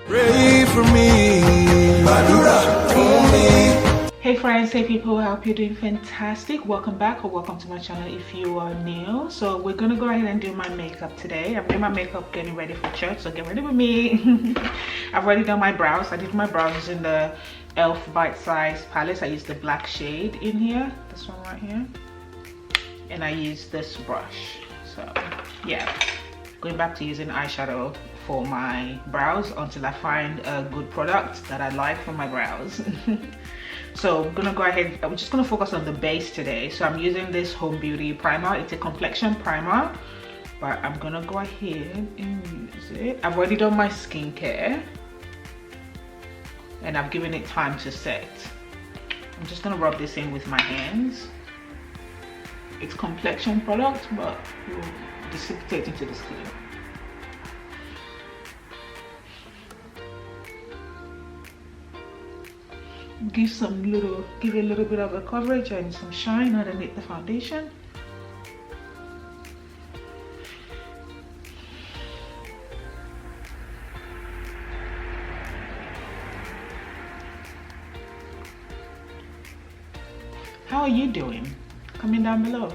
Pray for me. For me. Hey friends, hey people, I hope you're doing fantastic. Welcome back or welcome to my channel if you are new. So we're gonna go ahead and do my makeup today. I'm doing my makeup, getting ready for church, so get ready with me. I've already done my brows. I did my brows using the e.l.f. Bite Size palette. I used the black shade in here, this one right here, and I used this brush. So yeah, going back to using eyeshadow for my brows until I find a good product that I like for my brows. So I'm gonna go ahead, I'm just gonna focus on the base today. So I'm using this Home Beauty primer. It's a complexion primer, but I'm gonna go ahead and use it. I've already done my skincare and I've given it time to set. I'm just gonna rub this in with my hands. It's complexion product, but will dissipate into the skin. Give it a little bit of a coverage and some shine underneath the foundation. How are you doing? Comment down below.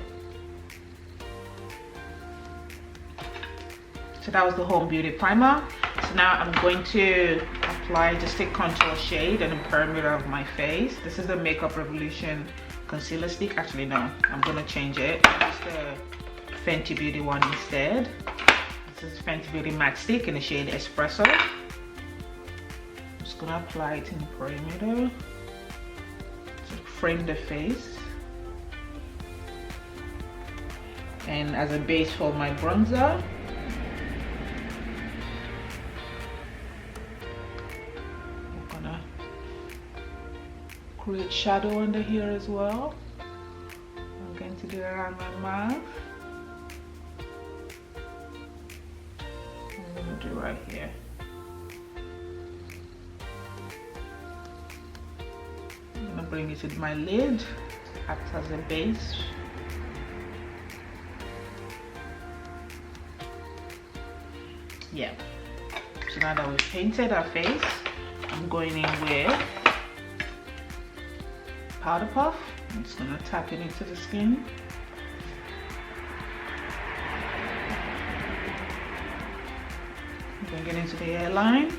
So that was the Home Beauty primer. So now I'm going to apply just a contour shade and a perimeter of my face. This is the Makeup Revolution concealer stick. Actually no, I'm gonna change it. It's the Fenty Beauty one instead. This is Fenty Beauty matte stick in the shade Espresso. I'm just gonna apply it in the perimeter to frame the face. And as a base for my bronzer, create shadow under here as well. I'm going to do it around my mouth. I'm going to do right here. I'm going to bring it to my lid, act as a base. Yeah. So now that we've painted our face, I'm going in with powder puff. I'm just gonna tap it into the skin. Bring it into the hairline.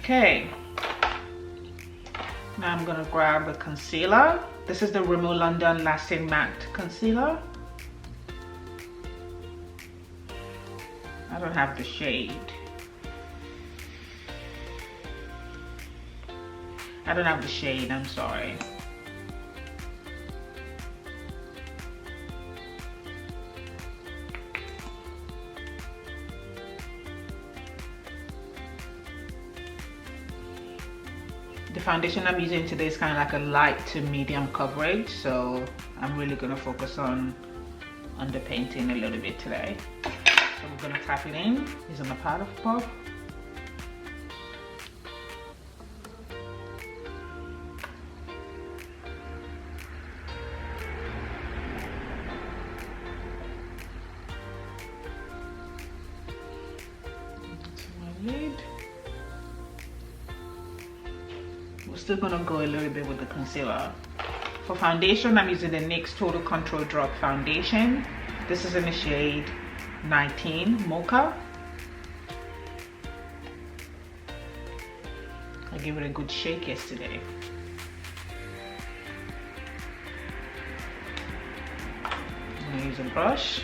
Okay, now I'm gonna grab a concealer. This is the Rimmel London Lasting Matte Concealer. I don't have the shade. I'm sorry. The foundation I'm using today is kind of like a light to medium coverage, so I'm really going to focus on underpainting a little bit today. So we're going to tap it in using the powder puff. Into my lid. We're still gonna go a little bit with the concealer. For foundation, I'm using the NYX Total Control Drop Foundation. This is in the shade 19 Mocha. I gave it a good shake yesterday. I'm gonna use a brush.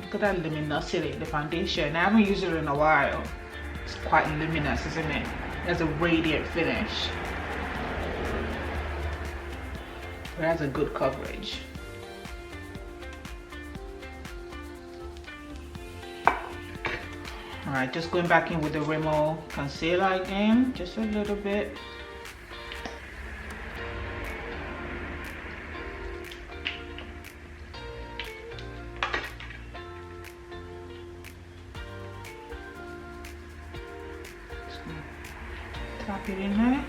Look at that luminosity, the foundation. I haven't used it in a while. It's quite luminous, isn't it? It has a radiant finish. It has a good coverage. Alright, just going back in with the Rimmel concealer again, just a little bit. Just gonna tap it in there.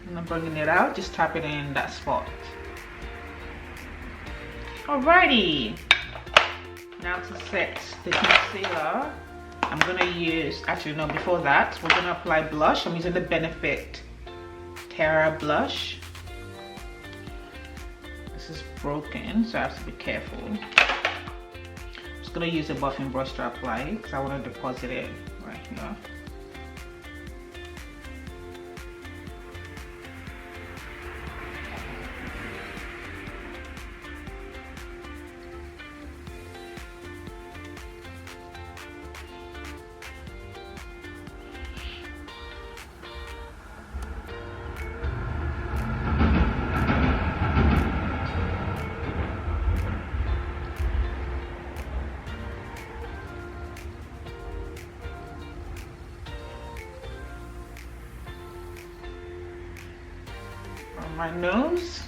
I'm not bringing it out, just tap it in that spot. Alrighty. Now to set the concealer, I'm gonna use, actually no, before that, we're gonna apply blush. I'm using the Benefit Terra blush. This is broken, so I have to be careful. I'm just gonna use a buffing brush to apply it because I want to deposit it right here. On my nose.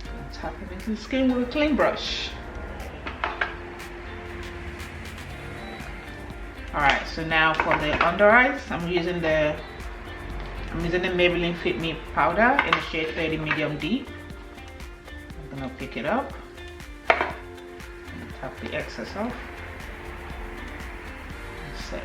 And tap it into the skin with a clean brush. Alright, so now for the under eyes, I'm using the Maybelline Fit Me powder in the shade 30 medium deep. I'm gonna pick it up and tap the excess off. Set.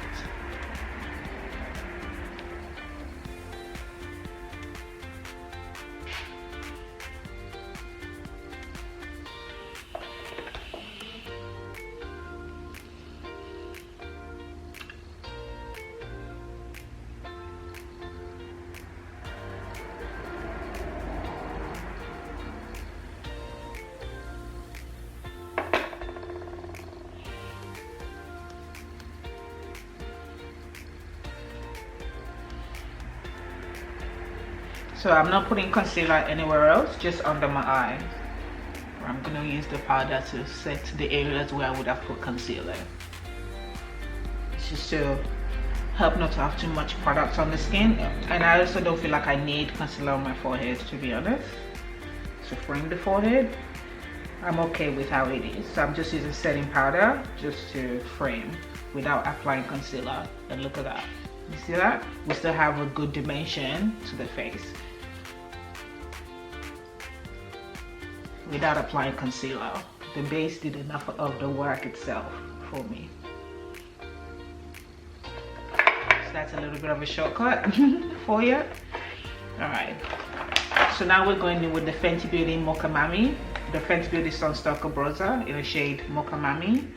So I'm not putting concealer anywhere else, just under my eye. I'm gonna use the powder to set the areas where I would have put concealer. It's just to help not to have too much product on the skin, and I also don't feel like I need concealer on my forehead, to be honest. To frame the forehead, I'm okay with how it is. So I'm just using setting powder just to frame without applying concealer. And look at that. You see that? We still have a good dimension to the face without applying concealer. The base did enough of the work itself for me. So that's a little bit of a shortcut for you. Alright, so now we're going in with the Fenty Beauty Mocha Mami, the Fenty Beauty Sunstalker Bronzer in the shade Mocha Mami.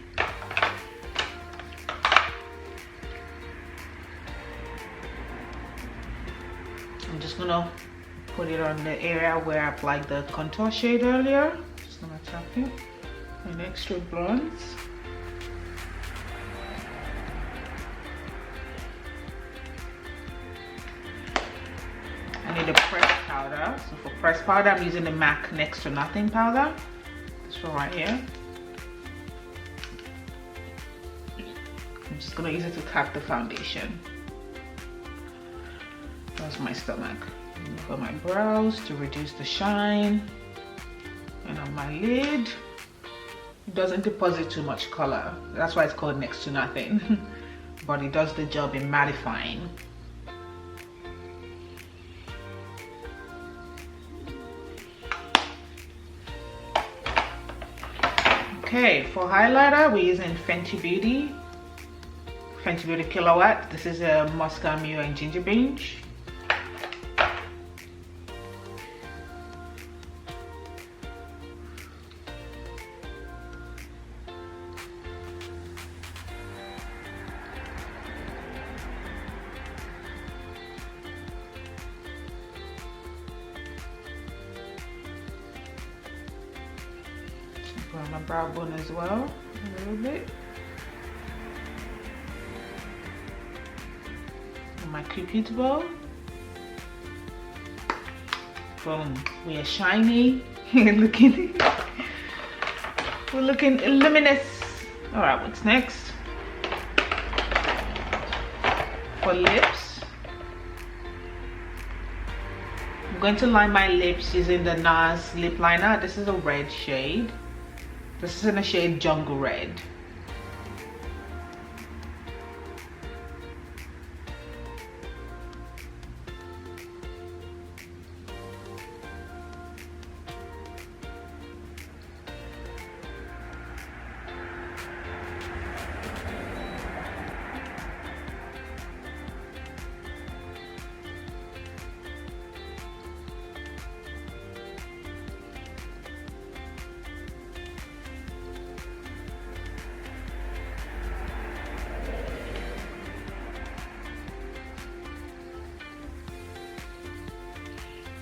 I'm just gonna put it on the area where I applied the contour shade earlier. Just gonna tap it. An extra bronze. I need a pressed powder. So for pressed powder, I'm using the MAC Next to Nothing powder. This one right here. I'm just gonna use it to tap the foundation. That's my stomach. For my brows to reduce the shine, and on my lid, it doesn't deposit too much color. That's why it's called Next to Nothing. But it does the job in mattifying. Okay, for highlighter, we're using Fenty Beauty Kilowatt. This is a Muscamio and Ginger Binge. around my brow bone as well, a little bit. And my Cupid's bow. Boom. We are shiny. we're looking luminous. All right, what's next? For lips, I'm going to line my lips using the NARS lip liner. This is a red shade. This is in the shade Jungle Red.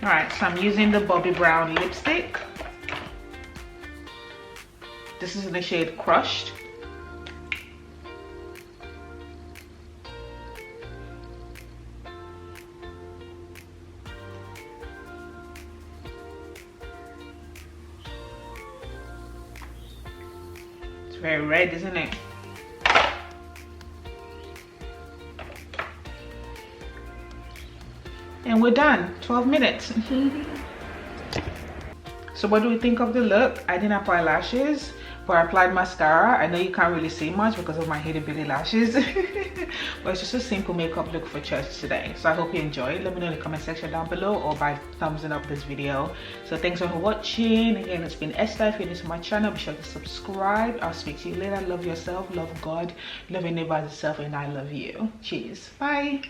Alright, so I'm using the Bobbi Brown lipstick. This is in the shade Crushed. It's very red, isn't it? And we're done. 12 minutes. So what do we think of the look? I didn't apply lashes, but I applied mascara. I know you can't really see much because of my itty bitty lashes. But it's just a simple makeup look for church today. So I hope you enjoyed. Let me know in the comment section down below or by thumbsing up this video. So thanks for watching. Again, it's been Esther. If you're new to my channel, be sure to subscribe. I'll speak to you later. Love yourself, love God, love your neighbor as yourself, and I love you. Cheers. Bye.